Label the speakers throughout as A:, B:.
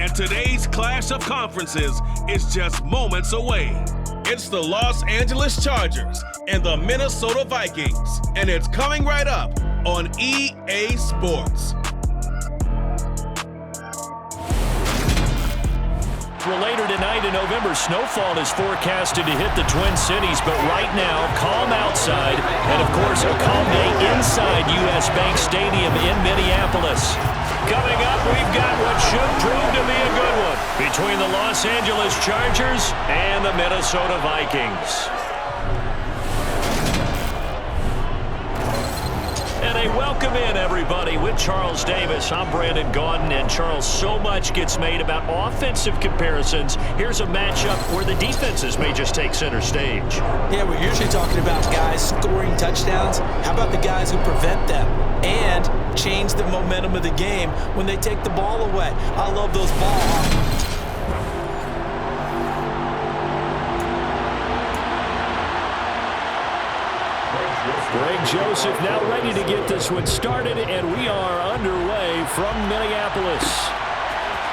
A: And today's clash of conferences is just moments away. It's the Los Angeles Chargers and the Minnesota Vikings, and it's coming right up on EA Sports.
B: Well, later tonight in November, snowfall is forecasted to hit the Twin Cities, but right now, calm outside, and of course, a calm day inside US Bank Stadium in Minneapolis. Coming up, we've got what should prove to be a good one between the Los Angeles Chargers and the Minnesota Vikings. And a welcome in, everybody, with Charles Davis. I'm Brandon Gaudin, and Charles, so much gets made about offensive comparisons. Here's a matchup where the defenses may just take center stage.
C: Yeah, we're usually talking about guys scoring touchdowns. How about the guys who prevent them and change the momentum of the game when they take the ball away? I love those ball.
B: Greg Joseph now ready to get this one started, and we are underway from Minneapolis.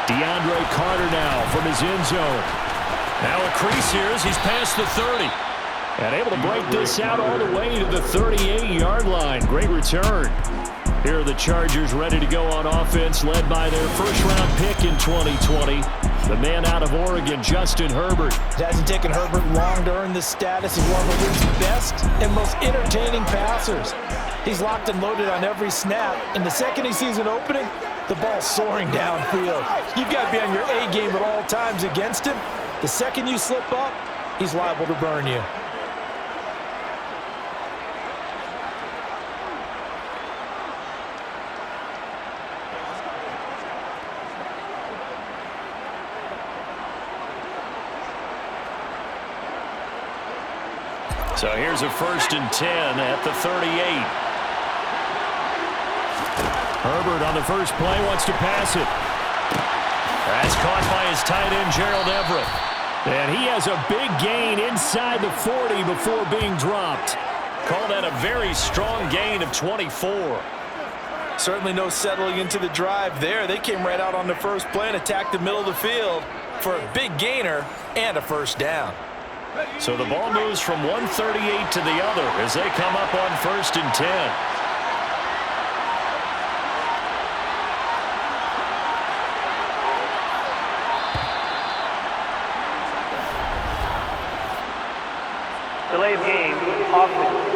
B: DeAndre Carter now from his end zone. Now a crease here as he's past the 30. And able to break this out all the way to the 38-yard line. Great return. Here are the Chargers ready to go on offense, led by their first-round pick in 2020. The man out of Oregon, Justin Herbert.
C: It hasn't taken Herbert long to earn this status as one of the league's best and most entertaining passers. He's locked and loaded on every snap, and the second he sees an opening, the ball's soaring downfield. You've got to be on your A game at all times against him. The second you slip up, he's liable to burn you.
B: So here's a 1st and 10 at the 38. Herbert on the first play wants to pass it. That's caught by his tight end, Gerald Everett. And he has a big gain inside the 40 before being dropped. Call that a very strong gain of 24.
C: Certainly no settling into the drive there. They came right out on the first play and attacked the middle of the field for a big gainer and a first down.
B: So the ball moves from 138 to the other as they come up on 1st and 10.
D: Delayed game, offense.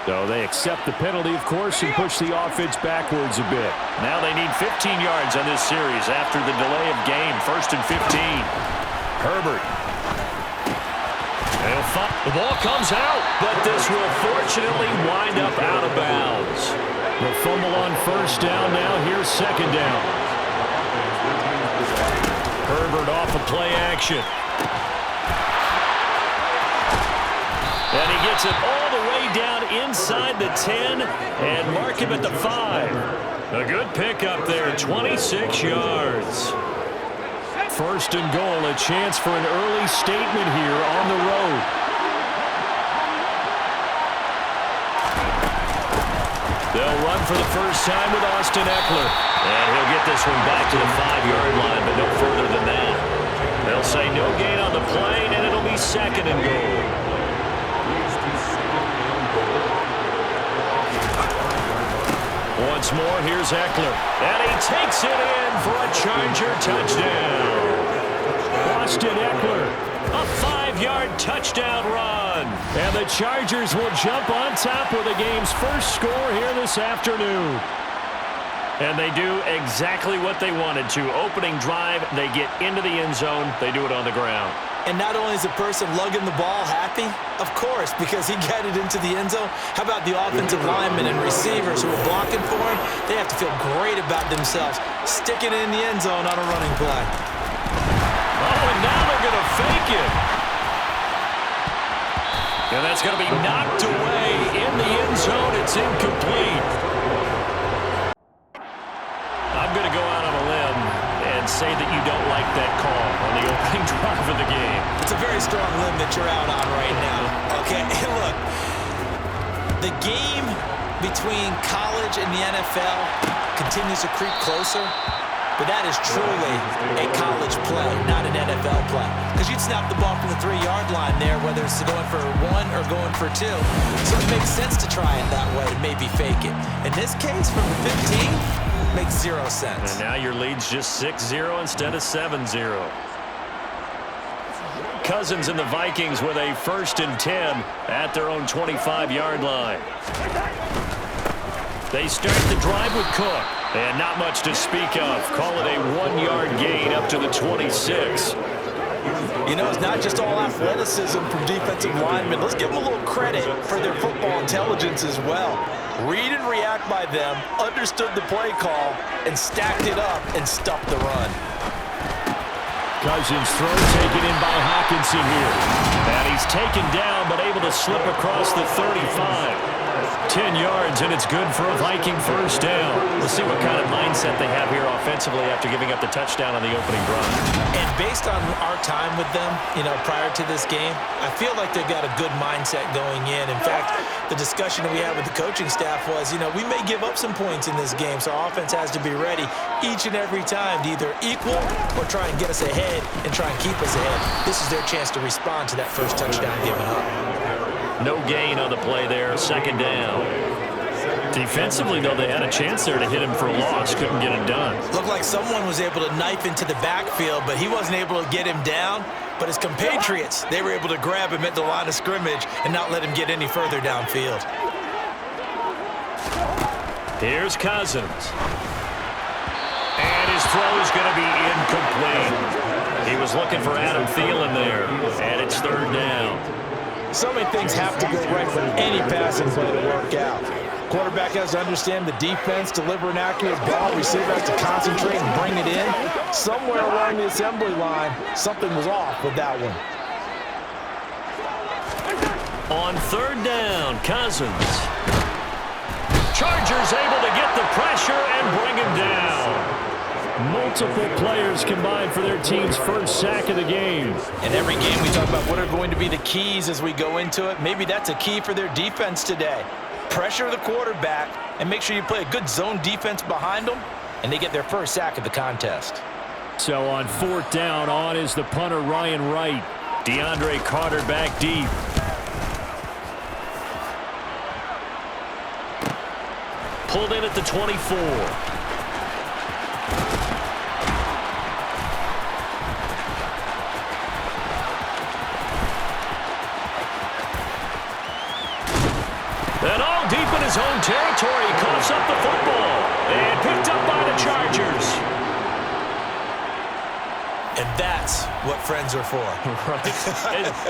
B: So they accept the penalty, of course, and push the offense backwards a bit. Now they need 15 yards on this series after the delay of game. 1st and 15. Herbert. The ball comes out, but this will fortunately wind up out of bounds. The fumble on 1st down now. Here's 2nd down. Herbert off of play action. And he gets it all the way down inside the 10 and mark him at the 5. A good pickup there, 26 yards. 1st and goal, a chance for an early statement here on the road. They'll run for the first time with Austin Eckler. And he'll get this one back to the 5-yard line, but no further than that. They'll say no gain on the play, and it'll be 2nd and goal. Once more, here's Eckler. And he takes it in for a Charger touchdown. Austin Eckler, a 5-yard touchdown run. And the Chargers will jump on top with the game's first score here this afternoon. And they do exactly what they wanted to. Opening drive, they get into the end zone. They do it on the ground.
C: And not only is the person lugging the ball happy, of course, because he got it into the end zone. How about the offensive linemen and receivers who are blocking for him? They have to feel great about themselves, sticking it in the end zone on a running play.
B: Oh, and now they're going to fake it. And that's going to be knocked away in the end zone. It's incomplete. I'm going to go out on a limb and say that you don't like that call on the opening drive of the game.
C: It's a very strong limb that you're out on right now. Okay, look, the game between college and the NFL continues to creep closer. But that is truly a college play, not an NFL play. Because you'd snap the ball from the 3-yard line there, whether it's going for 1 or going for 2. So it makes sense to try it that way to maybe fake it. In this case, from the 15, makes 0 sense.
B: And now your lead's just 6-0 instead of 7-0. Cousins and the Vikings with a 1st and 10 at their own 25-yard line. They start the drive with Cook. And not much to speak of. Call it a 1-yard gain up to the 26.
C: You know, it's not just all athleticism from defensive linemen. Let's give them a little credit for their football intelligence as well. Read and react by them, understood the play call, and stacked it up and stuffed the run.
B: Cousins throw taken in by Hockenson here. And he's taken down but able to slip across the 35. 10 yards, and it's good for a Viking 1st down. We'll see what kind of mindset they have here offensively after giving up the touchdown on the opening drive.
C: And based on our time with them, you know, prior to this game, I feel like they've got a good mindset going in. In fact, the discussion that we had with the coaching staff was, you know, we may give up some points in this game, so our offense has to be ready each and every time to either equal or try and get us ahead and try and keep us ahead. This is their chance to respond to that first touchdown given up.
B: No gain on the play there, 2nd down. Defensively, though, they had a chance there to hit him for a loss. Couldn't get it done.
C: Looked like someone was able to knife into the backfield, but he wasn't able to get him down. But his compatriots, they were able to grab him at the line of scrimmage and not let him get any further downfield.
B: Here's Cousins. And his throw is going to be incomplete. He was looking for Adam Thielen there, and it's 3rd down.
C: So many things have to go right for any passing play to work out. Quarterback has to understand the defense, deliver an accurate ball, receiver has to concentrate and bring it in. Somewhere along the assembly line, something was off with that one.
B: On 3rd down, Cousins. Chargers able to get the pressure and bring him down. Multiple players combined for their team's 1st sack of the game.
C: In every game we talk about what are going to be the keys as we go into it. Maybe that's a key for their defense today. Pressure the quarterback and make sure you play a good zone defense behind them, and they get their 1st sack of the contest.
B: So on 4th down, on is the punter Ryan Wright. DeAndre Carter back deep. Pulled in at the 24. And all deep in his own territory, he coughs up the football. And picked up by the Chargers.
C: And that's what friends are for.
B: Right.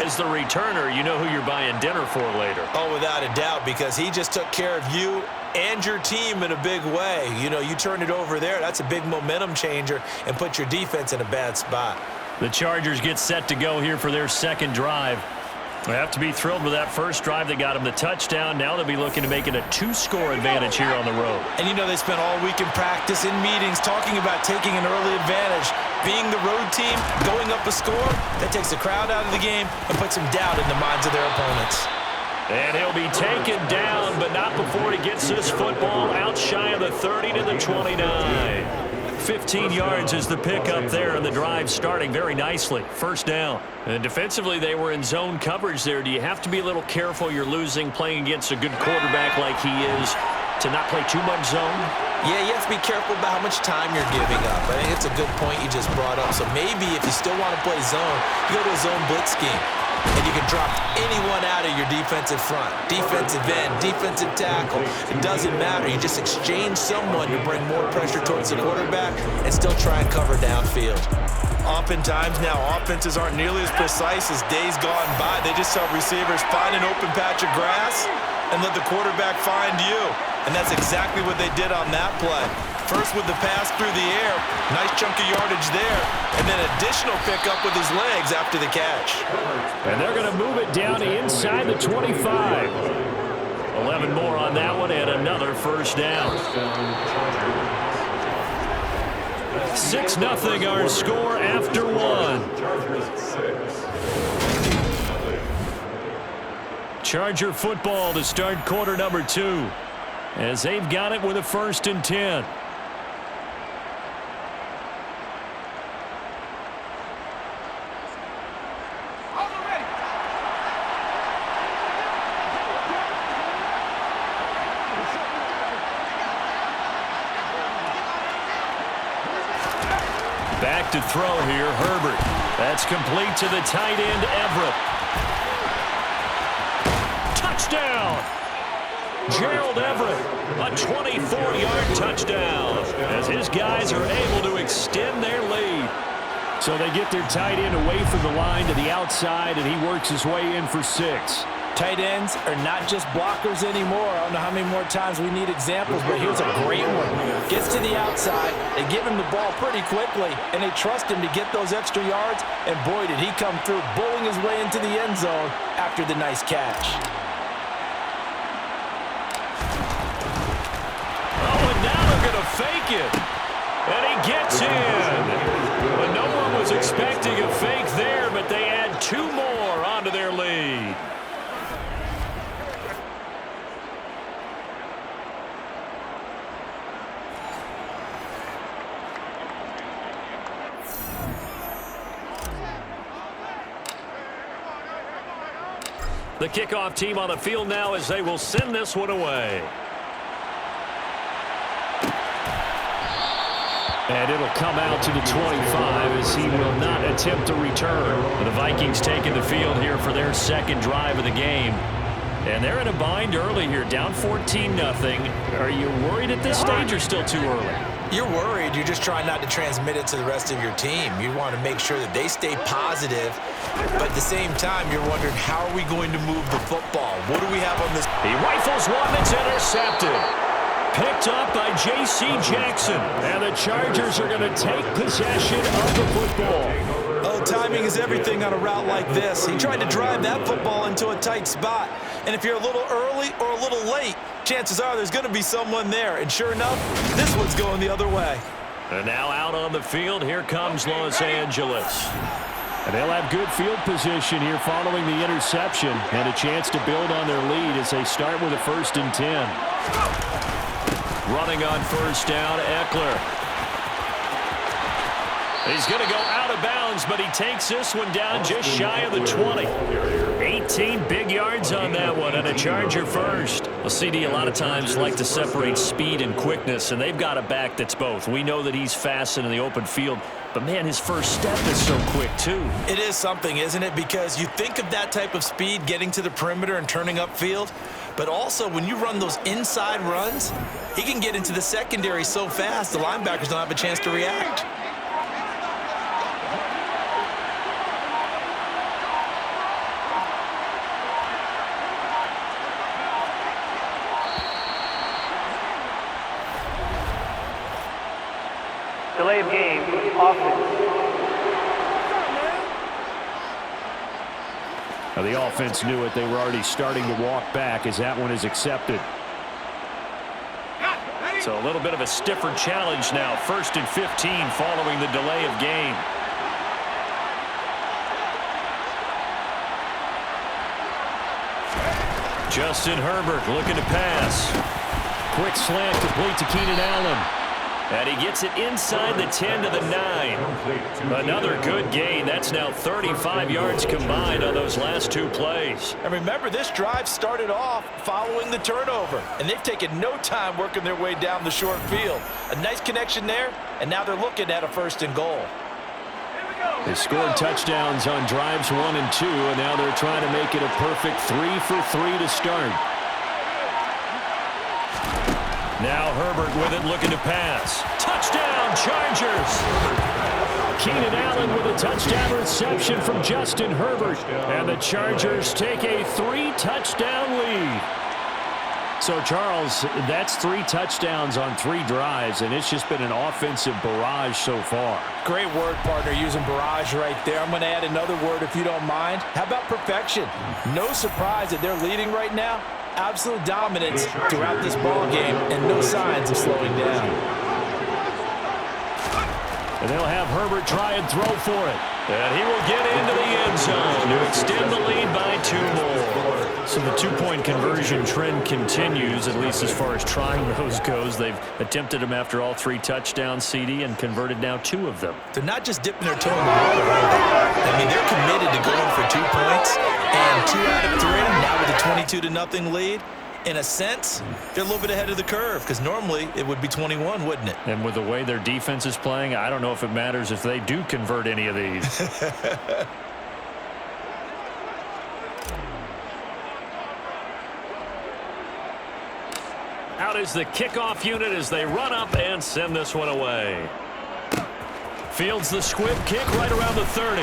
B: As the returner, you know who you're buying dinner for later.
C: Oh, without a doubt, because he just took care of you and your team in a big way. You know, you turn it over there, that's a big momentum changer and put your defense in a bad spot.
B: The Chargers get set to go here for their 2nd drive. They have to be thrilled with that 1st drive that got them the touchdown. Now they'll be looking to make it a 2-score advantage here on the road.
C: And you know they spent all week in practice, in meetings, talking about taking an early advantage. Being the road team, going up a score, that takes the crowd out of the game and puts some doubt in the minds of their opponents.
B: And he'll be taken down, but not before he gets this football out shy of the 30 to the 29. 15 yards is the pickup there, and the drive starting very nicely. 1st down. And defensively, they were in zone coverage there. Do you have to be a little careful you're losing playing against a good quarterback like he is to not play too much zone?
C: Yeah, you have to be careful about how much time you're giving up. I think it's a good point you just brought up. So maybe if you still want to play zone, you go to a zone blitz scheme. And you can drop anyone out of your defensive front. Defensive end, defensive tackle. It doesn't matter. You just exchange someone to bring more pressure towards the quarterback and still try and cover downfield. Oftentimes now, offenses aren't nearly as precise as days gone by. They just tell receivers, find an open patch of grass and let the quarterback find you. And that's exactly what they did on that play. First with the pass through the air, nice chunk of yardage there, and then additional pickup with his legs after the catch.
B: And they're going to move it down inside the 25. 11 more on that one and another 1st down. 6-0 our score after 1. Charger football to start quarter number 2. As they've got it with a 1st and 10. Back to throw here, Herbert. That's complete to the tight end, Everett. Touchdown! Gerald Everett, a 24-yard touchdown, as his guys are able to extend their lead. So they get their tight end away from the line to the outside, and he works his way in for 6.
C: Tight ends are not just blockers anymore. I don't know how many more times we need examples, but here's a great one. Gets to the outside, they give him the ball pretty quickly, and they trust him to get those extra yards, and boy, did he come through, bowling his way into the end zone after the nice catch.
B: Oh, and now they're going to fake it. And he gets in. But no one was expecting a fake there, but they add 2 more onto their lead. The kickoff team on the field now as they will send this one away. And it'll come out to the 25 as he will not attempt to return. The Vikings taking the field here for their second drive of the game. And they're in a bind early here, down 14-0. Are you worried at this stage or still too early?
C: You're worried. You're just trying not to transmit it to the rest of your team. You want to make sure that they stay positive, but at the same time, you're wondering, how are we going to move the football? What do we have on this?
B: He rifles one that's intercepted. Picked up by J.C. Jackson. And the Chargers are going to take possession of the football.
C: Oh, timing is everything on a route like this. He tried to drive that football into a tight spot. And if you're a little early or a little late, chances are there's going to be someone there. And sure enough, this one's going the other way.
B: And now out on the field, here comes Los Angeles. And they'll have good field position here following the interception and a chance to build on their lead as they start with a 1st and 10. Running on 1st down, Eckler. He's going to go out of bounds, but he takes this one down just shy of the 20. 18 big yards on that one, and a Charger first. Well, CD, a lot of times like to separate speed and quickness, and they've got a back that's both. We know that he's fast in the open field, but, man, his first step is so quick, too.
C: It is something, isn't it? Because you think of that type of speed getting to the perimeter and turning upfield, but also when you run those inside runs, he can get into the secondary so fast the linebackers don't have a chance to react.
D: Delay of game, offense.
B: Now the offense knew it. They were already starting to walk back as that one is accepted. So a little bit of a stiffer challenge now. 1st and 15 following the delay of game. Justin Herbert looking to pass. Quick slant complete to Keenan Allen. And he gets it inside the 10 to the 9. Another good gain. That's now 35 yards combined on those last 2 plays.
C: And remember, this drive started off following the turnover, and they've taken no time working their way down the short field. A nice connection there, and now they're looking at a 1st and goal.
B: They scored touchdowns on drives 1 and 2, and now they're trying to make it a perfect 3 for 3 to start. Now Herbert with it, looking to pass. Touchdown, Chargers! Keenan Allen with a touchdown reception from Justin Herbert. And the Chargers take a 3-touchdown lead. So, Charles, that's 3 touchdowns on 3 drives, and it's just been an offensive barrage so far.
C: Great word, partner, using barrage right there. I'm going to add another word if you don't mind. How about perfection? No surprise that they're leading right now. Absolute dominance throughout this ball game and no signs of slowing down.
B: And they'll have Herbert try and throw for it. And he will get into the end zone to extend the lead by 2 more. So the 2-point conversion trend continues, at least as far as trying those goes. They've attempted them after all 3 touchdowns, CD, and converted now 2 of them.
C: They're not just dipping their toe in the water, are they? I mean, they're committed to going for 2 points, and 2 out of 3 now with a 22-0 lead. In a sense, they're a little bit ahead of the curve because normally it would be 21, wouldn't it?
B: And with the way their defense is playing, I don't know if it matters if they do convert any of these. Out is the kickoff unit as they run up and send this one away. Fields the squib kick right around the 30.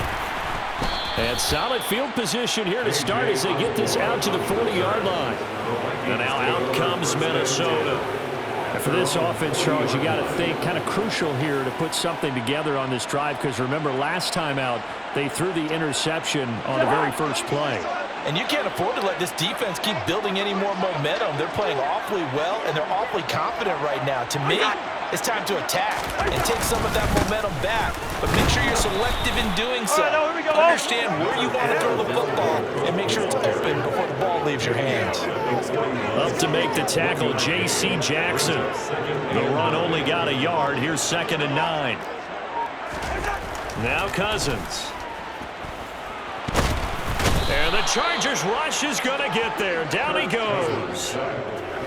B: And solid field position here to start as they get this out to the 40-yard line. And now out comes Minnesota. And for this offense, Charles, you got to think kind of crucial here to put something together on this drive because remember last time out they threw the interception on the very first play.
C: And you can't afford to let this defense keep building any more momentum. They're playing awfully well, and they're awfully confident right now. To me, it's time to attack and take some of that momentum back. But make sure you're selective in doing so. Understand where you want to throw the football and make sure it's open before the ball leaves your hands.
B: Up to make the tackle, J.C. Jackson. The run only got a yard. Here's 2nd and 9. Now Cousins. And the Chargers rush is going to get there. Down he goes.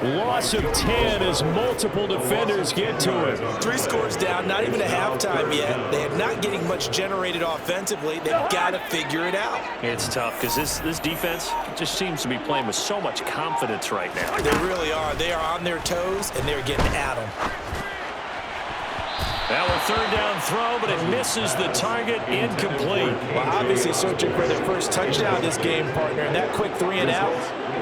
B: Loss of 10 as multiple defenders get to him.
C: 3 scores down, not even a halftime yet. They're not getting much generated offensively. They've got to figure it out.
B: It's tough because this defense just seems to be playing with so much confidence right now.
C: They really are. They are on their toes, and they're getting at them.
B: Now a 3rd down throw, but it misses the target, incomplete.
C: Well, obviously searching for their first touchdown this game, partner, and that quick 3 and out,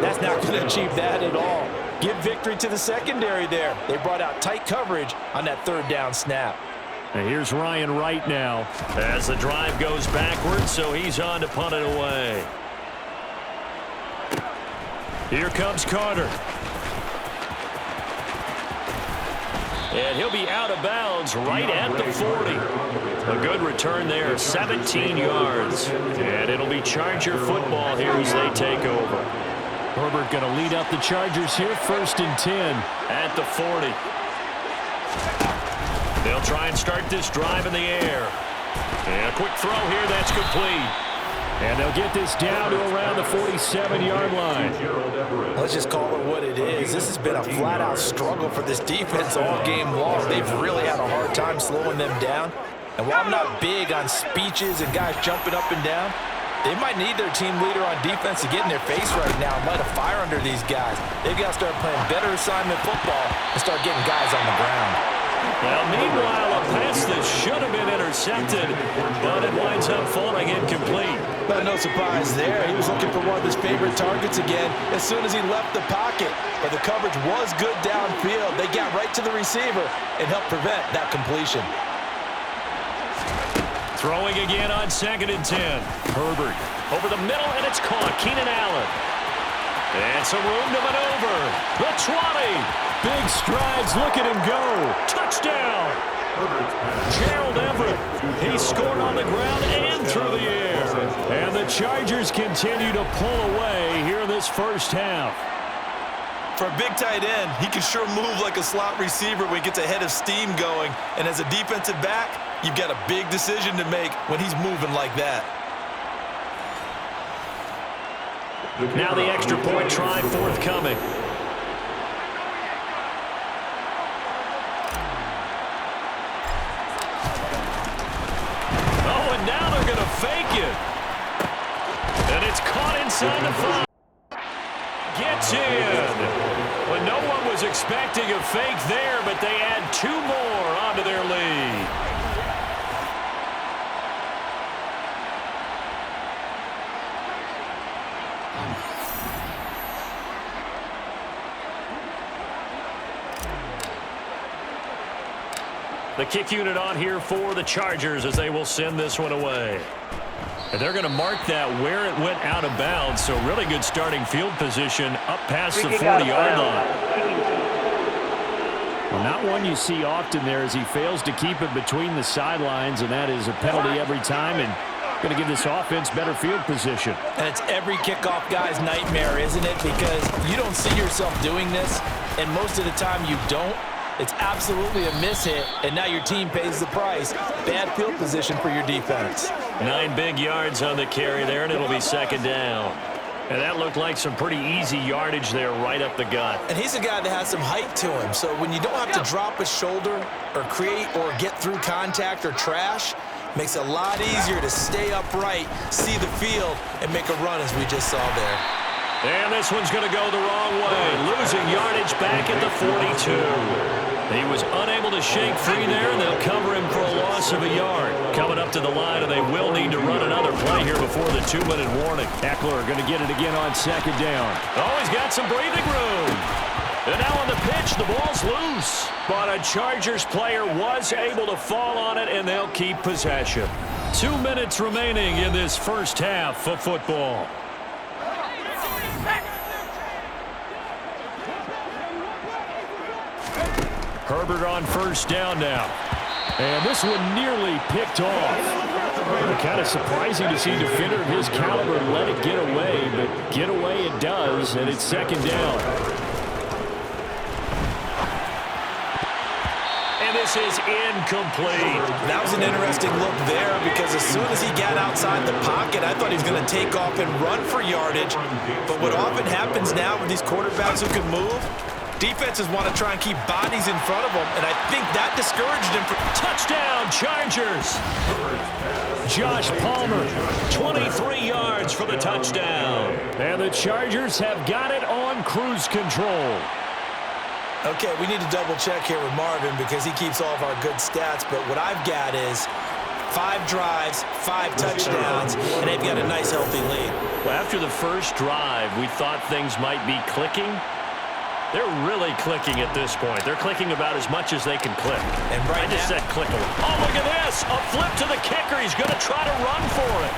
C: that's not going to achieve that at all. Give victory to the secondary there. They brought out tight coverage on that 3rd down snap.
B: And here's Ryan Wright now as the drive goes backwards, so he's on to punt it away. Here comes Carter. And he'll be out of bounds right at the 40. A good return there, 17 yards. And it'll be Charger football here as they take over. Herbert going to lead up the Chargers here, 1st and 10 at the 40. They'll try and start this drive in the air. And a quick throw here, that's complete. And they'll get this down to around the 47-yard line.
C: Let's just call it what it is. This has been a flat-out struggle for this defense all game long. They've really had a hard time slowing them down. And while I'm not big on speeches and guys jumping up and down, they might need their team leader on defense to get in their face right now and light a fire under these guys. They've got to start playing better assignment football and start getting guys on the ground.
B: Well, meanwhile, a pass that should have been intercepted, but it winds up falling incomplete.
C: But no surprise there. He was looking for one of his favorite targets again as soon as he left the pocket. But the coverage was good downfield. They got right to the receiver and helped prevent that completion.
B: Throwing again on 2nd and 10. Herbert over the middle, and it's caught. Keenan Allen. And some room to maneuver. The 20. Big strides. Look at him go. Touchdown. Gerald Everett. He scored on the ground and through the air. And the Chargers continue to pull away here in this first half.
C: For a big tight end, he can sure move like a slot receiver when he gets a head of steam going. And as a defensive back, you've got a big decision to make when he's moving like that.
B: Now the extra point try forthcoming. Oh, and now they're going to fake it. And it's caught inside the 5. Gets in. Well, no one was expecting a fake there, but they add 2 more onto their lead. The kick unit on here for the Chargers as they will send this one away. And they're going to mark that where it went out of bounds. So really good starting field position up past the 40-yard line. Well, not one you see often there as he fails to keep it between the sidelines, and that is a penalty every time. And going to give this offense better field position.
C: And it's every kickoff guy's nightmare, isn't it? Because you don't see yourself doing this, and most of the time you don't. It's absolutely a mishit, and now your team pays the price. Bad field position for your defense.
B: 9 big yards on the carry there, and it'll be 2nd down. And that looked like some pretty easy yardage there right up the gut.
C: And he's a guy that has some height to him. So when you don't have to drop a shoulder or create or get through contact or trash, makes it a lot easier to stay upright, see the field, and make a run as we just saw there.
B: And this one's going to go the wrong way, losing yardage back at the 42. He was unable to shake free there, and they'll cover him for a loss of a yard. Coming up to the line, and they will need to run another play here before the 2-minute warning. Eckler going to get it again on second down. Oh, he's got some breathing room. And now on the pitch, the ball's loose. But a Chargers player was able to fall on it, and they'll keep possession. 2 minutes remaining in this first half of football. Herbert on first down now. And this one nearly picked off. Kind of surprising to see a defender of his caliber let it get away, but get away it does, and it's second down. And this is incomplete.
C: That was an interesting look there because as soon as he got outside the pocket, I thought he was going to take off and run for yardage. But what often happens now with these quarterbacks who can move, defenses want to try and keep bodies in front of them, and I think that discouraged him.
B: Touchdown, Chargers. Josh Palmer, 23 yards for the touchdown. And the Chargers have got it on cruise control.
C: Okay, we need to double-check here with Marvin because he keeps all of our good stats, but what I've got is 5 drives, 5 touchdowns, and they've got a nice, healthy lead.
B: Well, after the first drive, we thought things might be clicking. They're really clicking at this point. They're clicking about as much as they can click.
C: And right
B: I just said click. Oh, look at this. A flip to the kicker. He's going to try to run for it.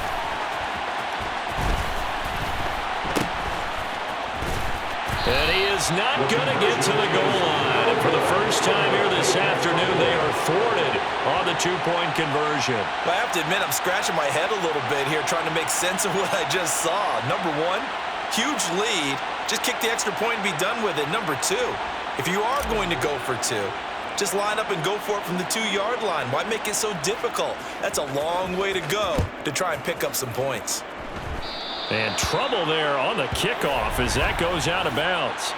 B: And he is not going to get to the goal line. And for the first time here this afternoon, they are thwarted on the 2-point conversion.
C: Well, I have to admit, I'm scratching my head a little bit here trying to make sense of what I just saw. Number one, huge lead. Just kick the extra point and be done with it. Number 2, if you are going to go for 2, just line up and go for it from the 2-yard line. Why make it so difficult? That's a long way to go to try and pick up some points.
B: And trouble there on the kickoff as that goes out of bounds.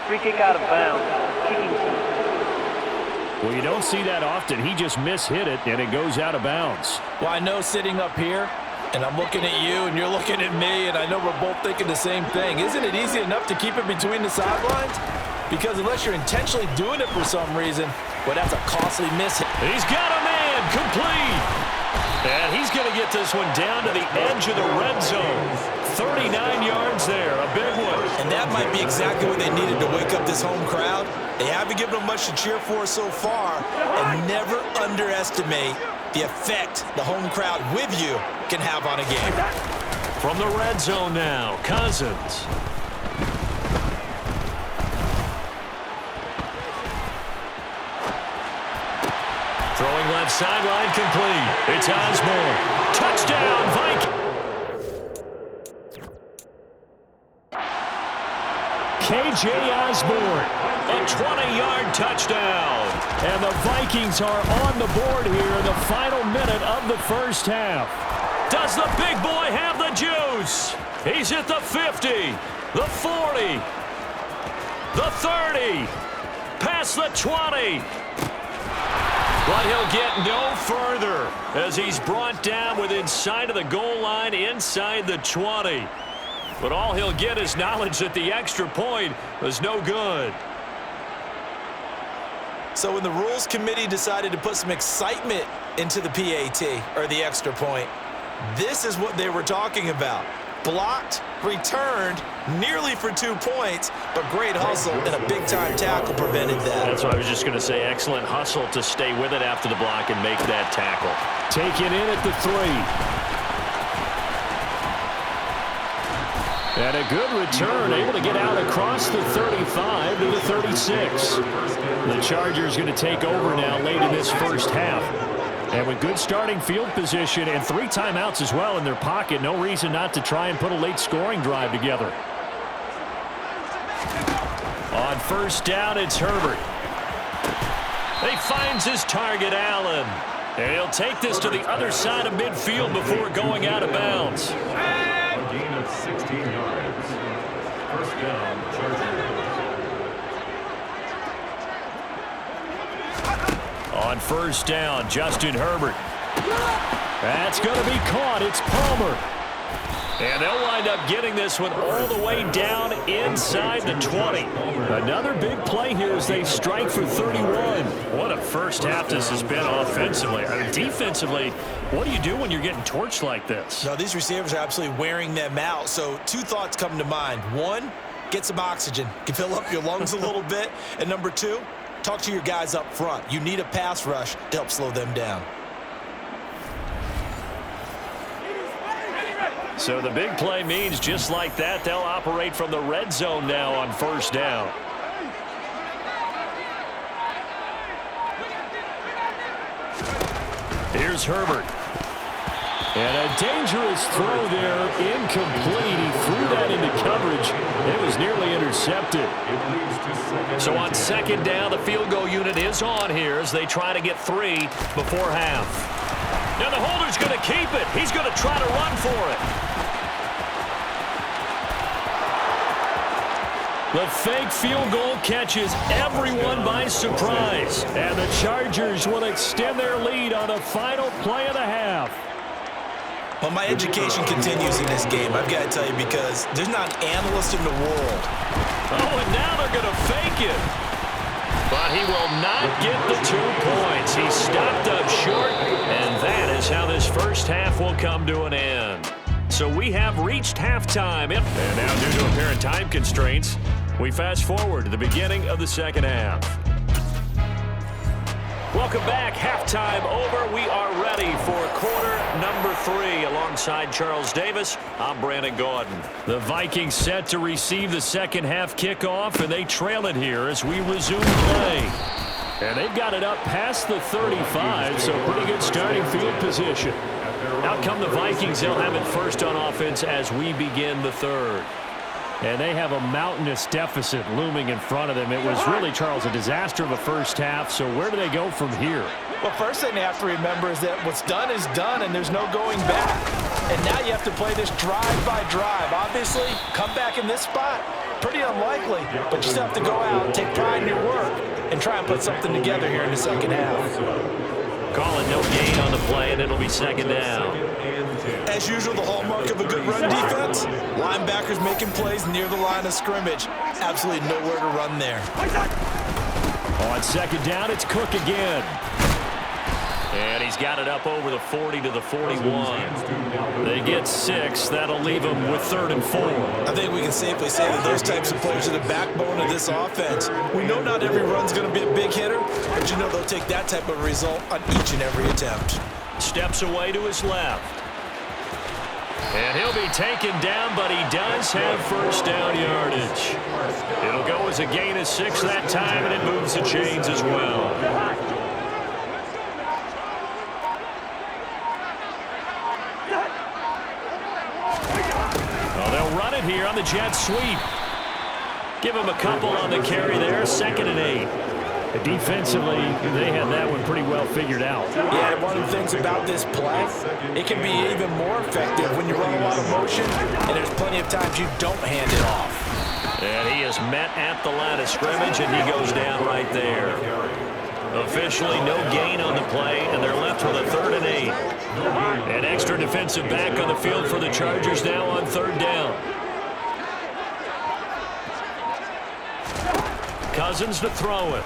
D: Free kick out of bounds. Kicking.
B: Well, you don't see that often. He just mishit it, and it goes out of bounds.
C: Well, I know sitting up here, and I'm looking at you, and you're looking at me, and I know we're both thinking the same thing. Isn't it easy enough to keep it between the sidelines? Because unless you're intentionally doing it for some reason, well, that's a costly miss.
B: He's got a man complete. And he's going to get this one down to the edge of the red zone. 39 yards there, a big one.
C: And that might be exactly what they needed to wake up this home crowd. They haven't given them much to cheer for so far, and never underestimate the effect the home crowd with you can have on a game.
B: From the red zone now, Cousins. Throwing left sideline complete. It's Osborne. Touchdown, Vikings. KJ Osborne, a 20-yard touchdown. And the Vikings are on the board here in the final minute of the first half. Does the big boy have the juice? He's at the 50, the 40, the 30, past the 20. But he'll get no further as he's brought down within sight of the goal line inside the 20. But all he'll get is knowledge that the extra point was no good.
C: So when the Rules Committee decided to put some excitement into the PAT, or the extra point, this is what they were talking about. Blocked, returned, nearly for 2 points, but great hustle and a big-time tackle prevented that.
B: That's what I was just going to say. Excellent hustle to stay with it after the block and make that tackle. Taken in at the 3. And a good return, able to get out across the 35 to the 36. The Chargers going to take over now late in this first half. And with good starting field position and 3 timeouts as well in their pocket, no reason not to try and put a late scoring drive together. On first down, it's Herbert. He finds his target, Allen. And he'll take this to the other side of midfield before going out of bounds. 16 yards. First down, Chargers. On first down, Justin Herbert. That's going to be caught. It's Palmer. And they'll wind up getting this one all the way down inside the 20. Another big play here as they strike for 31. What a first half this has been offensively. I mean, defensively, what do you do when you're getting torched like this?
C: No, these receivers are absolutely wearing them out. So two thoughts come to mind. One, get some oxygen. You can fill up your lungs a little bit. And number two, talk to your guys up front. You need a pass rush to help slow them down.
B: So the big play means just like that, they'll operate from the red zone now on first down. Here's Herbert. And a dangerous throw there, incomplete. He threw that into coverage. It was nearly intercepted. So on second down, the field goal unit is on here as they try to get 3 before half. Now the holder's going to keep it. He's going to try to run for it. The fake field goal catches everyone by surprise. And the Chargers will extend their lead on the final play of the half.
C: Well, my education continues in this game, I've got to tell you, because there's not an analyst in the world.
B: Oh, and now they're going to fake it. But he will not get the 2 points. He stopped up short, and that is how this first half will come to an end. So we have reached halftime. And now, due to apparent time constraints, we fast forward to the beginning of the second half. Welcome back. Halftime over. We are ready for quarter number 3. Alongside Charles Davis, I'm Brandon Gaudin. The Vikings set to receive the second half kickoff, and they trail it here as we resume play. And they've got it up past the 35, so pretty good starting field position. Out come the Vikings. They'll have it first on offense as we begin the third. And they have a mountainous deficit looming in front of them. It was really, Charles, a disaster of a first half. So where do they go from here?
C: Well, first thing they have to remember is that what's done is done, and there's no going back. And now you have to play this drive by drive. Obviously, come back in this spot, pretty unlikely. But you still have to go out, take pride in your work, and try and put something together here in the second half.
B: Call it no gain on the play, and it'll be second down.
C: As usual, the hallmark of a good run defense, linebackers making plays near the line of scrimmage. Absolutely nowhere to run there.
B: On second down, it's Cook again. And he's got it up over the 40 to the 41. They get 6. That'll leave them with 3rd and 4.
C: I think we can safely say that those types of players are the backbone of this offense. We know not every run's going to be a big hitter, but you know they'll take that type of result on each and every attempt.
B: Steps away to his left. And he'll be taken down, but he does have first down yardage. It'll go as a gain of 6 that time, and it moves the chains as well. Well, they'll run it here on the jet sweep. Give him a couple on the carry there, 2nd and 8. Defensively, they had that one pretty well figured out.
C: Yeah, one of the things about this play, it can be even more effective when you run a lot of motion, and there's plenty of times you don't hand it off.
B: And he is met at the line of scrimmage, and he goes down right there. Officially no gain on the play, and they're left with a 3rd and 8. An extra defensive back on the field for the Chargers now on 3rd down. Cousins to throw it.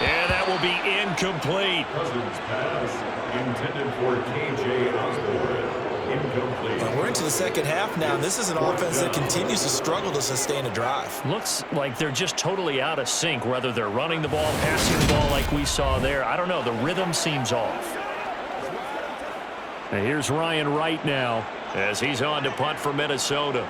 B: And that will be incomplete.
E: Cousins pass intended for KJ Osborne. Incomplete.
C: Well, we're into the second half now. This is an offense that continues to struggle to sustain a drive.
B: Looks like they're just totally out of sync, whether they're running the ball, passing the ball like we saw there. I don't know. The rhythm seems off. And here's Ryan Wright now as he's on to punt for Minnesota.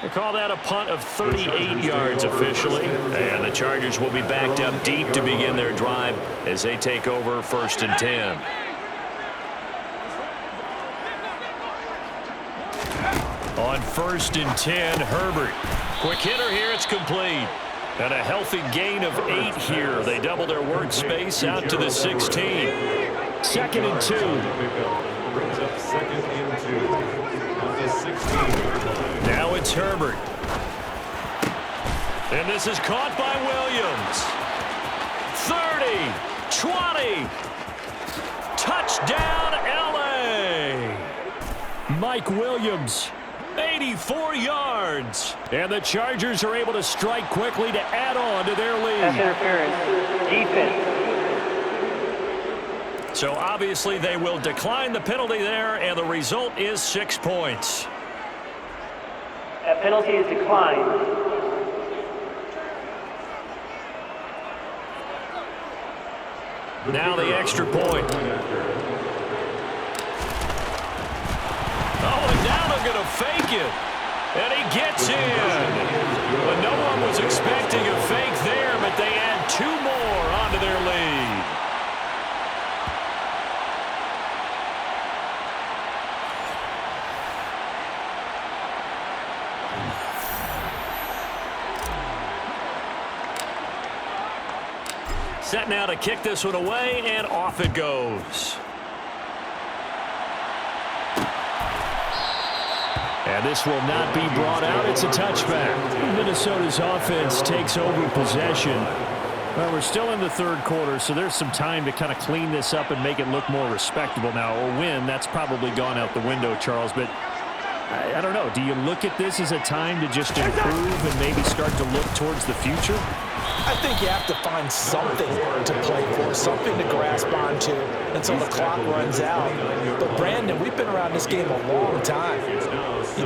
B: They call that a punt of 38 yards officially. And the Chargers will be backed up deep to begin their drive as they take over 1st and 10. On 1st and 10, Herbert. Quick hitter here, it's complete. And a healthy gain of 8 here. They double their workspace out to the 16. 2nd and 2.
E: Brings up 2nd and 2 on the 16-yard line.
B: Now it's Herbert. And this is caught by Williams. 30, 20. Touchdown, L.A. Mike Williams, 84 yards. And the Chargers are able to strike quickly to add on to their lead.
D: That's interference. Defense.
B: So obviously they will decline the penalty there, and the result is 6 points.
D: That penalty is declined.
B: Now the extra point. Oh, and now they're going to fake it. And he gets in. But no one was expecting a fake there, but they add 2 more onto their lead. Set now to kick this one away, and off it goes. And this will not be brought out. It's a touchback. Minnesota's offense takes over possession. Well, we're still in the 3rd quarter, so there's some time to kind of clean this up and make it look more respectable now. A win, that's probably gone out the window, Charles, but I don't know. Do you look at this as a time to just improve and maybe start to look towards the future?
C: I think you have to find something to play for, something to grasp onto until the clock runs out. But, Brandon, we've been around this game a long time.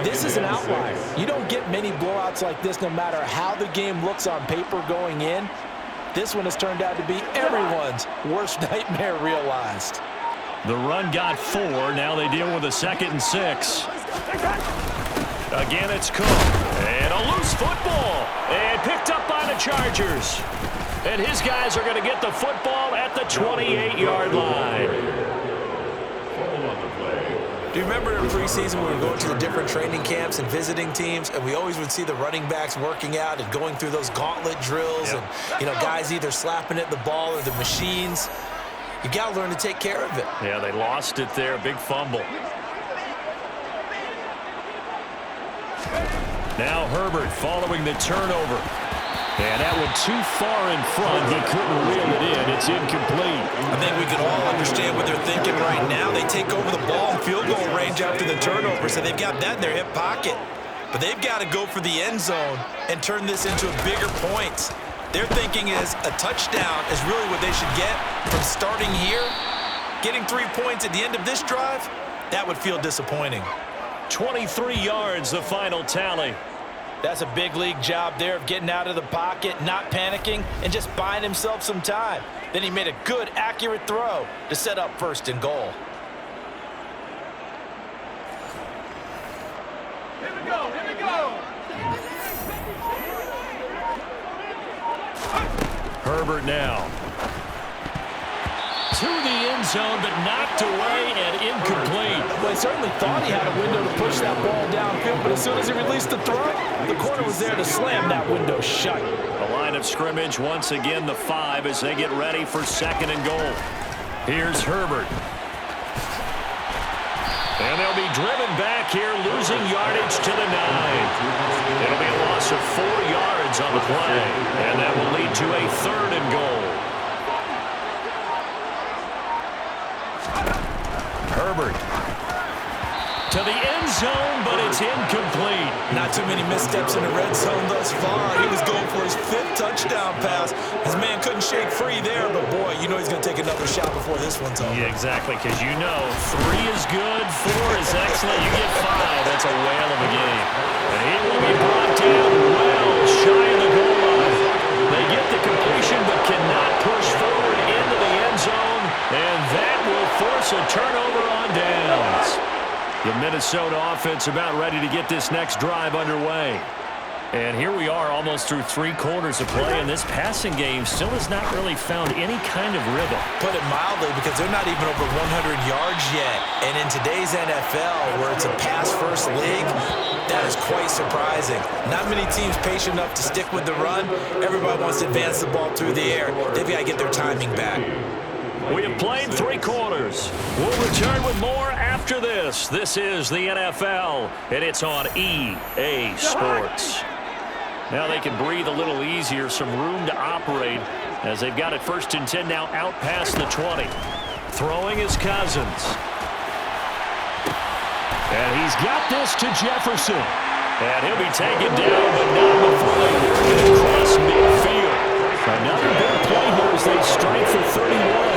C: This is an outlier. You don't get many blowouts like this no matter how the game looks on paper going in. This one has turned out to be everyone's worst nightmare realized.
B: The run got 4. Now they deal with a 2nd and 6. Again, it's Cook. And a loose football. And picked up by the Chargers. And his guys are going to get the football at the 28-yard line.
C: Do you remember in preseason when we were going to the different training camps and visiting teams, and we always would see the running backs working out and going through those gauntlet drills, and, you know, guys either slapping at the ball or the machines? You got to learn to take care of it.
B: Yeah, they lost it there. Big fumble. Now Herbert following the turnover. And that one too far in front. He couldn't reel it in. It's incomplete.
C: I think we can all understand what they're thinking right now. They take over the ball in field goal range after the turnover, so they've got that in their hip pocket. But they've got to go for the end zone and turn this into a bigger point. Their thinking is a touchdown is really what they should get from starting here. Getting 3 points at the end of this drive, that would feel disappointing.
B: 23 yards, the final tally.
C: That's a big league job there of getting out of the pocket, not panicking, and just buying himself some time. Then he made a good, accurate throw to set up 1st and goal.
D: Here we go, here we go.
B: Herbert now. To the end zone, but knocked away and incomplete.
C: Well, he certainly thought he had a window to push that ball downfield, but as soon as he released the throw, the corner was there to slam that window shut.
B: The line of scrimmage, once again, the 5 as they get ready for 2nd and goal. Here's Herbert. And they'll be driven back here, losing yardage to the 9. It'll be a loss of 4 yards on the play, and that will lead to a 3rd and goal. Herbert to the end zone, but it's incomplete.
C: Not too many missteps in the red zone thus far. He was going for his 5th touchdown pass. His man couldn't shake free there, but boy, you know he's going to take another shot before this one's over.
B: Yeah, exactly, because you know 3 is good, 4 is excellent. You get 5, that's a whale of a game. And he will be brought down well shy of the goal line. They get the completion, but cannot push forward into the end zone, and that will force a turnover on downs. The Minnesota offense about ready to get this next drive underway. And here we are almost through 3 quarters of play, and this passing game still has not really found any kind of rhythm.
C: Put it mildly, because they're not even over 100 yards yet. And in today's NFL, where it's a pass-first league, that is quite surprising. Not many teams patient enough to stick with the run. Everybody wants to advance the ball through the air. They've got to get their timing back.
B: We have played 3 quarters. We'll return with more after this. This is the NFL, and it's on EA Sports. Now they can breathe a little easier, some room to operate as they've got it 1st and 10 now out past the 20. Throwing is Cousins. And he's got this to Jefferson. And he'll be taken down, but not before they work it across midfield. Another big play here as they strike for 31.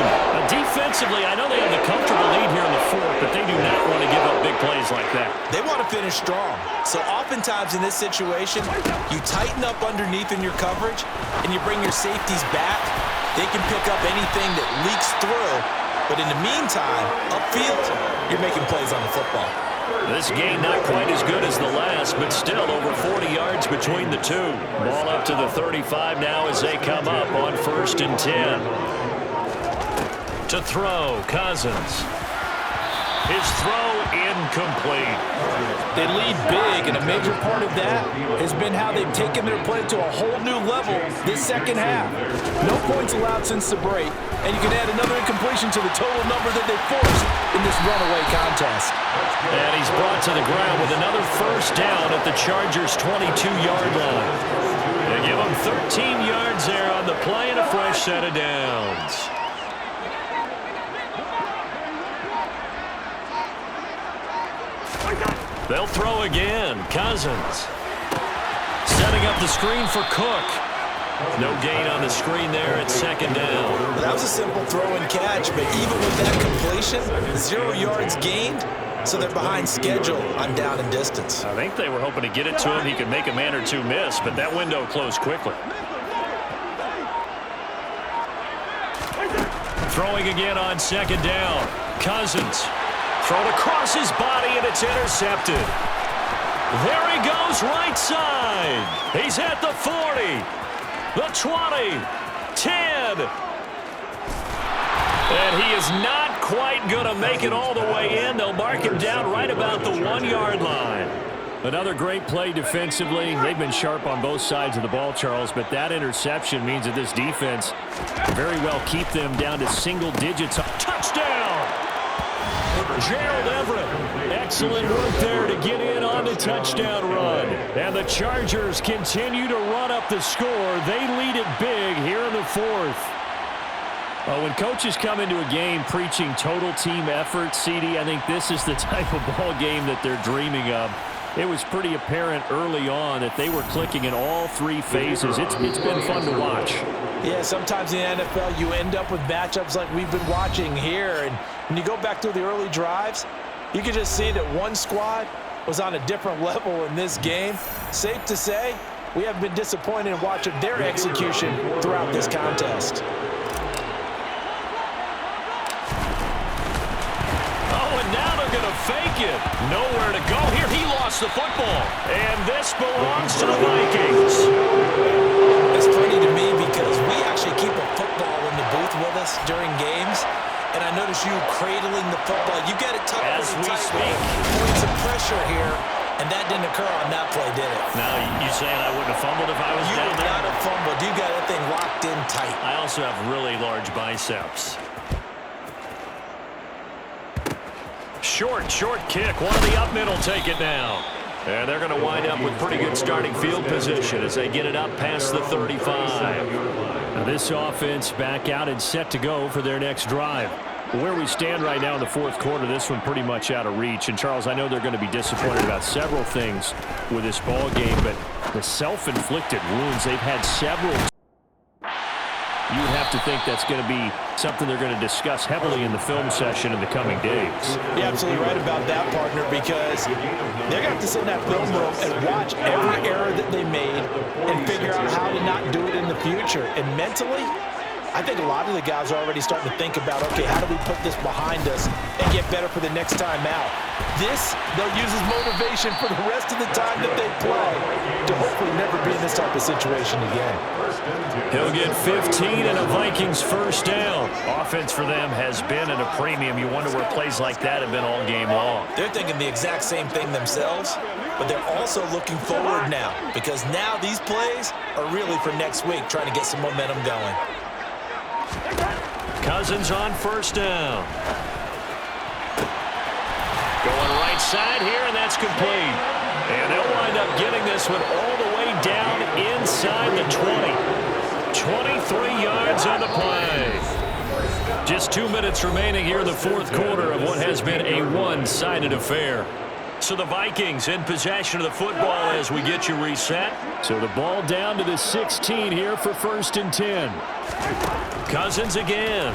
B: Defensively, I know they have the comfortable lead here in the 4th, but they do not want to give up big plays like that.
C: They want to finish strong. So oftentimes in this situation, you tighten up underneath in your coverage, and you bring your safeties back. They can pick up anything that leaks through. But in the meantime, upfield, you're making plays on the football.
B: This game not quite as good as the last, but still over 40 yards between the two. Ball up to the 35 now as they come up on 1st and 10. To throw, Cousins. His throw incomplete.
C: They lead big, and a major part of that has been how they've taken their play to a whole new level this second half. No points allowed since the break, and you can add another incompletion to the total number that they forced in this runaway contest.
B: And he's brought to the ground with another 1st down at the Chargers' 22-yard line. They give him 13 yards there on the play and a fresh set of downs. They'll throw again. Cousins. Setting up the screen for Cook. No gain on the screen there at 2nd down.
C: That was a simple throw and catch, but even with that completion, 0 yards gained, so they're behind schedule on down and distance.
B: I think they were hoping to get it to him. He could make a man or two miss, but that window closed quickly. Throwing again on 2nd down. Cousins. Thrown across his body, and it's intercepted. There he goes, right side. He's at the 40, the 20, 10. And he is not quite going to make it all the way in. They'll mark him down right about the 1-yard line. Another great play defensively. They've been sharp on both sides of the ball, Charles, but that interception means that this defense can very well keep them down to single digits. Touchdown! Gerald Everett, excellent work there to get in on the touchdown run. And the Chargers continue to run up the score. They lead it big here in the 4th. When coaches come into a game preaching total team effort, CD, I think this is the type of ball game that they're dreaming of. It was pretty apparent early on that they were clicking in all 3 phases. It's been fun to watch.
C: Yeah, sometimes in the NFL you end up with matchups like we've been watching here. And when you go back through the early drives, you can just see that one squad was on a different level in this game. Safe to say, we haven't been disappointed in watching their execution throughout this contest.
B: Now they're going to fake it. Nowhere to go here. He lost the football. And this belongs to the Vikings.
C: It's funny to me because we actually keep a football in the booth with us during games. And I notice you cradling the football. You got it tucked
B: as we speak.
C: Points of pressure here. And that didn't occur on that play, did it?
B: Now, you saying I wouldn't have fumbled if I was down there?
C: You would not have fumbled. You got that thing locked in tight.
B: I also have really large biceps. Short kick. One of the up middle take it down. And they're going to wind up with pretty good starting field position as they get it up past the 35. Now this offense back out and set to go for their next drive. Where we stand right now in the 4th quarter, this one pretty much out of reach. And, Charles, I know they're going to be disappointed about several things with this ball game, but the self-inflicted wounds, they've had several. You would have to think that's going to be something they're going to discuss heavily in the film session in the coming days.
C: You're absolutely right about that, partner, because they're going to have to sit in that film room and watch every error that they made and figure out how to not do it in the future. And mentally, I think a lot of the guys are already starting to think about, okay, how do we put this behind us and get better for the next time out? This, they'll use as motivation for the rest of the time that they play to hopefully never be in this type of situation again.
B: He'll get 15 and a Vikings first down. Offense for them has been at a premium. You wonder where plays like that have been all game long.
C: They're thinking the exact same thing themselves, but they're also looking forward now because now these plays are really for next week, trying to get some momentum going.
B: Cousins on first down. Going right side here, and that's complete. And they'll wind up getting this one all the way down inside the 20. 23 yards on the play. Just 2 minutes remaining here in the fourth quarter of what has been a one-sided affair. So the Vikings in possession of the football as we get you reset. So the ball down to the 16 here for 1st and 10. Cousins again.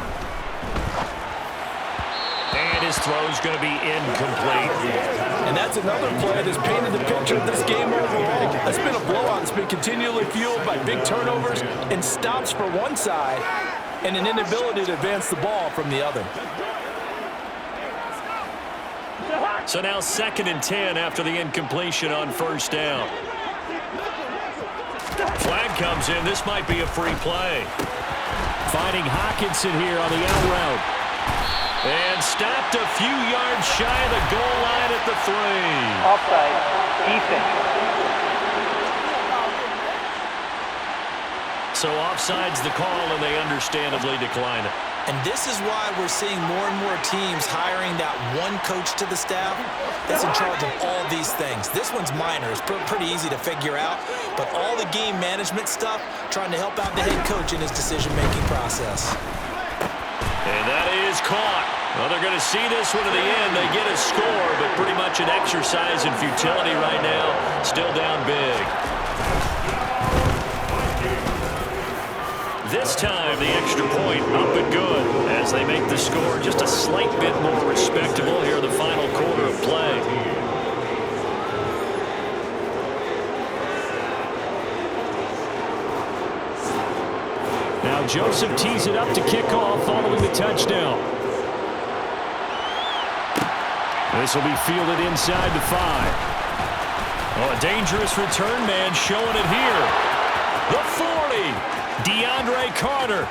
B: And his throw's going to be incomplete.
C: And that's another play that's painted the picture of this game overall. It's been a blowout. It's been continually fueled by big turnovers and stops for one side and an inability to advance the ball from the other.
B: So now 2nd and 10 after the incompletion on first down. Flag comes in. This might be a free play. Finding Hockenson here on the out route. And stopped a few yards shy of the goal line at the 3.
D: Offside. Defense.
B: So offside's the call, and they understandably decline it.
C: And this is why we're seeing more and more teams hiring that one coach to the staff that's in charge of all these things. This one's minor. It's pretty easy to figure out. But all the game management stuff, trying to help out the head coach in his decision-making process.
B: And that is caught. Well, they're going to see this one to the end. They get a score, but pretty much an exercise in futility right now. Still down big. This time, the extra point up and good as they make the score just a slight bit more respectable here in the final quarter of play. Now Joseph tees it up to kick off following the touchdown. This will be fielded inside the 5. Oh, a dangerous return man showing it here. The 40. DeAndre Carter.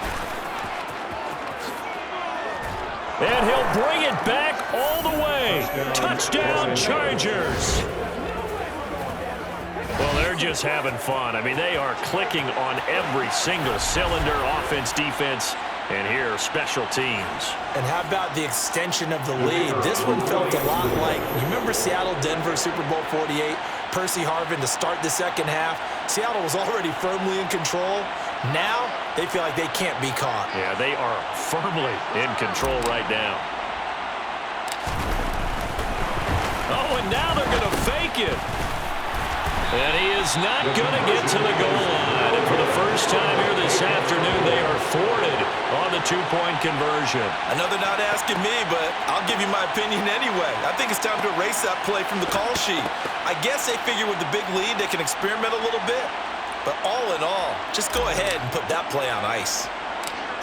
B: And he'll bring it back all the way. Touchdown, Chargers. Well, they're just having fun. I mean, they are clicking on every single cylinder, offense, defense, and here, special teams.
C: And how about the extension of the lead? This one felt a lot like, you remember Seattle-Denver Super Bowl 48? Percy Harvin to start the second half. Seattle was already firmly in control. Now, they feel like they can't be caught.
B: Yeah, they are firmly in control right now. Oh, and now they're going to fake it. And he is not going to get to the goal line. And for the first time here this afternoon, they are thwarted on the two-point conversion.
C: Another not asking me, but I'll give you my opinion anyway. I think it's time to erase that play from the call sheet. I guess they figure with the big lead, they can experiment a little bit. But all in all, just go ahead and put that play on ice.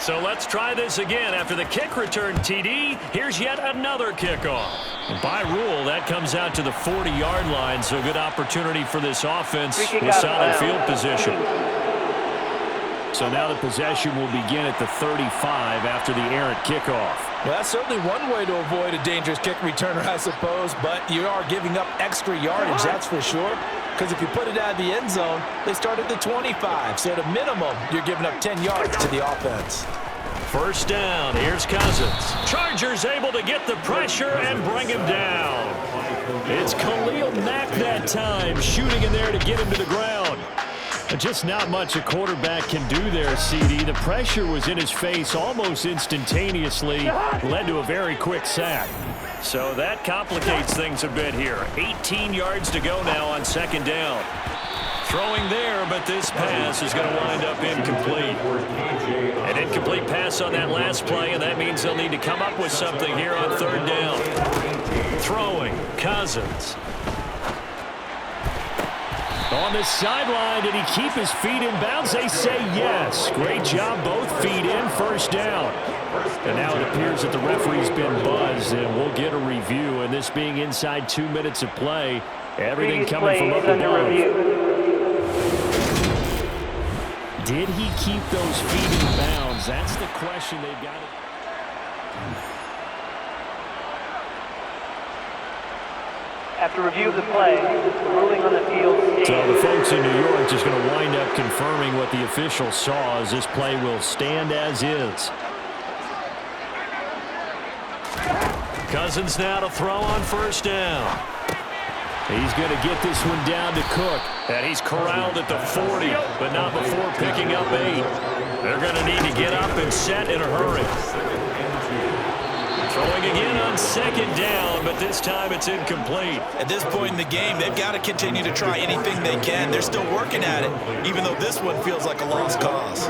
B: So let's try this again. After the kick return, TD, here's yet another kickoff. And by rule, that comes out to the 40-yard line, so good opportunity for this offense with solid field position. So now the possession will begin at the 35 after the errant kickoff.
C: Well, that's certainly one way to avoid a dangerous kick returner, I suppose, but you are giving up extra yardage, that's for sure. Because if you put it out of the end zone, they start at the 25. So at a minimum, you're giving up 10 yards to the offense.
B: First down, here's Cousins. Chargers able to get the pressure and bring him down. It's Khalil Mack that time, shooting in there to get him to the ground. Just not much a quarterback can do there, CD. The pressure was in his face almost instantaneously, led to a very quick sack. So that complicates things a bit here. 18 yards to go now on second down. Throwing there, but this pass is going to wind up incomplete. An incomplete pass on that last play, and that means they'll need to come up with something here on third down. Throwing, Cousins. On the sideline, did he keep his feet in bounds? They say yes. Great job, both feet in, first down. And now it appears that the referee's been buzzed, and we'll get a review. And this being inside 2 minutes of play, everything coming from up above. Did he keep those feet in bounds? That's the question they've got to...
D: After review of the play, the ruling on the field stands.
B: So the folks in New York just going to wind up confirming what the official saw, as this play will stand as is. Cousins now to throw on first down. He's going to get this one down to Cook. And he's corralled at the 40, but not before picking up 8. They're going to need to get up and set in a hurry. Throwing again on second down, but this time it's incomplete.
C: At this point in the game, they've got to continue to try anything they can. They're still working at it, even though this one feels like a lost cause.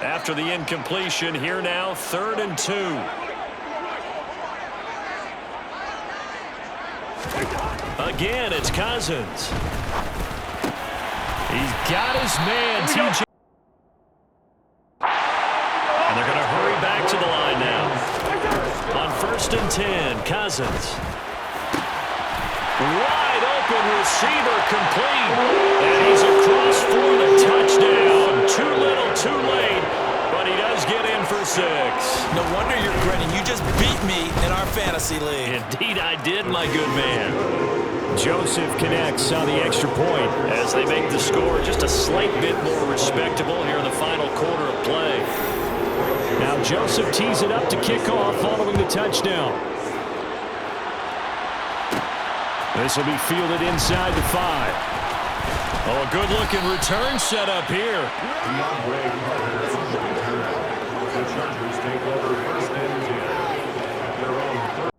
B: After the incompletion, here now, 3rd and 2. Again, it's Cousins. He's got his man, TJ. And they're going to hurry back to the line now. On 1st and 10, Cousins. Wide open receiver, complete. And he's across for the touchdown. Too little, too late. But he does get in for 6.
C: No wonder you're grinning. You just beat me in our fantasy league.
B: Indeed I did, my good man. Joseph connects on the extra point as they make the score just a slight bit more respectable here in the final quarter of play. Now Joseph tees it up to kick off following the touchdown. This will be fielded inside the 5. Oh, a good-looking return set up here.
E: The Chargers take over 1st and 10 at their own.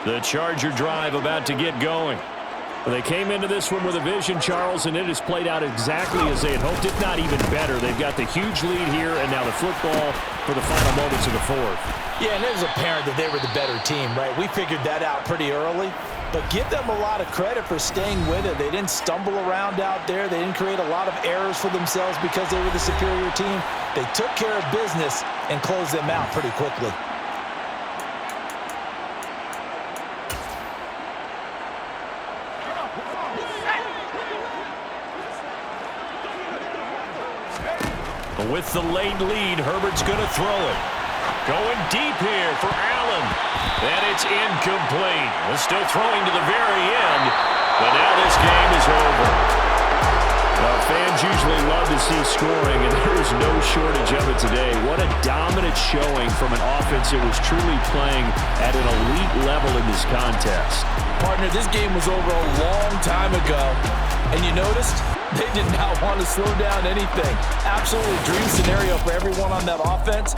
B: The Charger drive about to get going. They came into this one with a vision, Charles, and it has played out exactly as they had hoped, if not even better. They've got the huge lead here, and now the football for the final moments of the 4th.
C: Yeah, and it was apparent that they were the better team, right? We figured that out pretty early, but give them a lot of credit for staying with it. They didn't stumble around out there. They didn't create a lot of errors for themselves because they were the superior team. They took care of business and closed them out pretty quickly.
B: With the late lead, Herbert's going to throw it. Going deep here for Allen. And it's incomplete. We're still throwing to the very end. But now this game is over. Fans usually love to see scoring, and there is no shortage of it today. What a dominant showing from an offense that was truly playing at an elite level in this contest.
C: Partner, this game was over a long time ago. And you noticed? They did not want to slow down anything. Absolutely dream scenario for everyone on that offense.